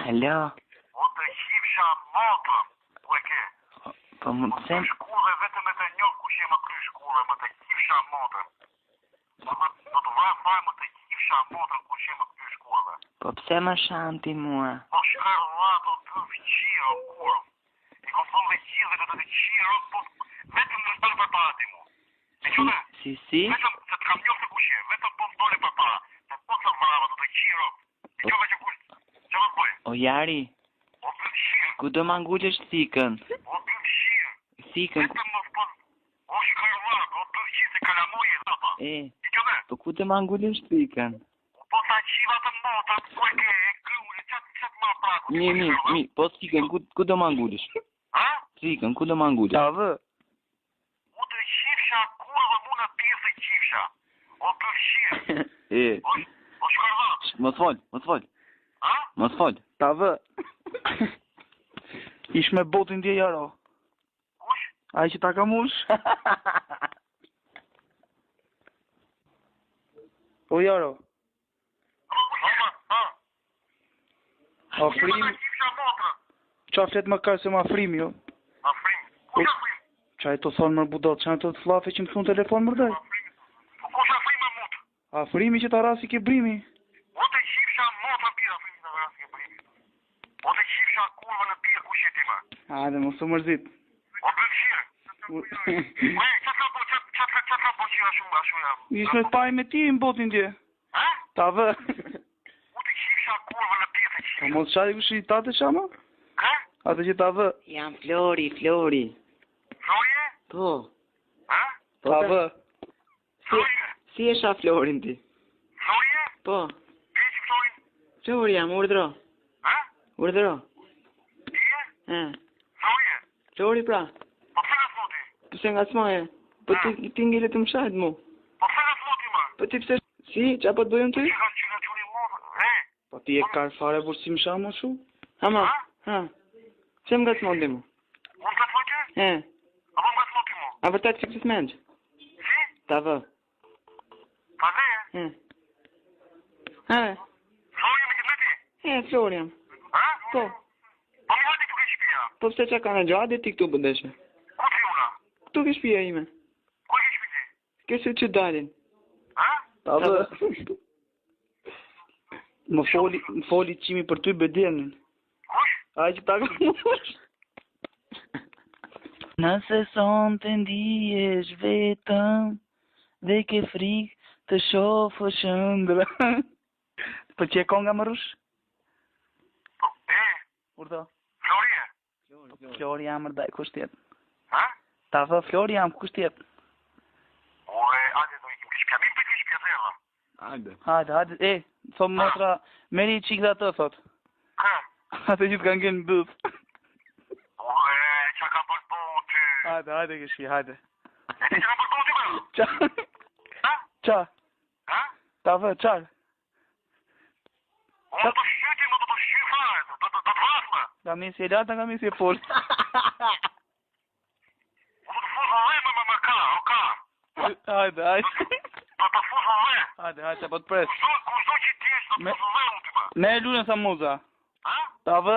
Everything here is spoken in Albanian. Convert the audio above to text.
Alo. O të qifsha motër, po e ke? Po më të them... Shkullë vetëm e të njohë kush e më kry shkullë, më të qifsha motër. Do të vaj faj më të qifsha motër kush e më kry shkullë. Po pse më shanti mua? Po shkarlat o të vëqiro, kur. I kom thonë dhe gjithë dhe të qiro, po vetëm në shtarë për para ti mu. E që dhe? Si? Vetëm se të kam njohë të kush e, vetëm po më dole për para. Se po të vrava do të qiro. E që dhe që kush? Që do të bëj? O Jari, O të qiro. ku do ma ngullesh thikën? O të qiro. Thikën? Vetëm më spon. O shkarlat, o të qiro se kalamoje e dhapa. E, E që dhe? po ku do ma ngullesh thikën? Po ta qiva të motër, po e ke e kryullë, qatë ma praku. Mi, po thikën ku do ma ngullesh? Ha? Thikën, ku do ma ngullesh? Tavë. O të qifsha kurve mu në pjesë e qifsha. O të qirë. E, O shkarlat. mos fol. Ha? Mos fol. Tavë. Ish me botin dje jaro. Kush? Ai që ta ka mush. O jaro. Ha? Afrim. Qifsha motër. Qa flet më kërë se më afrim jo. Afrim. Kush afrim? Qa e të thonë mërë budot, qa e të flafe që më thunë telefon mërdaj. Afrim. Po kush afrim e mutë? Afrimi që ta rasi ke brimi. O të qifsha motër pira afrim në rrasë ke brimi. O të qifsha kurve në pira kush e ti më. Hajde, mos të mërzit. O të qirë. Ue, qatë ka po qira shumë jam. Ish me paj me ti në botin dje. Ha? Tavë. O të qifsha kurve në pira të Po qirë. mos qaj kush i tate shama? Ha? Ate që tavë. Jam Flori. Florje? Po. Ha? Tavë. Florje? Si e sha Florin ti? Florje? Po. Veqë Florin? Flori jam, urdhro. Ha? Urdhro. Ije? E, Florje? Flori pra. Po pse nga thoti? Pse nga smaje? Po ti ngele të më shajt mu. Po pse nga thoti më? Po ti pse... Si, qa po të bëjmë ty? Që ka quni modë? Po ti e karë fare për si më shamë shu? Hama, Ha? ha. Pse më nga smondi mu? Unë ka thoti? E, Apo nga thoti mu? a vërtet që kësë menç? Si? Ta vë. Pa dhe? E. Ha, Florje me këtë ti? e, Flori jam. Ha? Po. Po mi hajti këtu ke shpia? Po pse qa ka në gjade ti këtu bëndeshe? Ku ti una? Këtu ke shpia ime. Ku ke shpi ti? Këse që dalin. Ha? Tavë. Më foli qimi për ty bedenin. Kush? Ai që ta ka mush. Nëse son të ndihesh vetëm dhe ke frikë të shofë shëndra. Po që e konga më rush? Po, Urdo. Florje? Flori jam mërdaj, kusht tjetë. Ha? Tavë, Flori jam, kusht tjetë. Ore, ate do ikim ke shpia. Bim për ke shpia të erda. Hajde, e, thom motra, meri qik dhe atë, thot. Ka? Ate që t'kan gjenë bëth. Ore, qa ka përbo ty? Hajde, këshpi, hajde. E ti që ka përbo ty më? Qa? Ha? Qa? Ha? Tavë, qarë? Unë të shqyti më të shqy fare, të të vrasme. Ka misi e lata, ka misi e folë. Unë të fuzë dhe më ka, o ka. Hajde. Do të fuzë dhe. Hajde, që po të presë. Kushdo që ti është të fuzë dhe unë ty më. Ne e lunë sa muza. Ha? Tavë.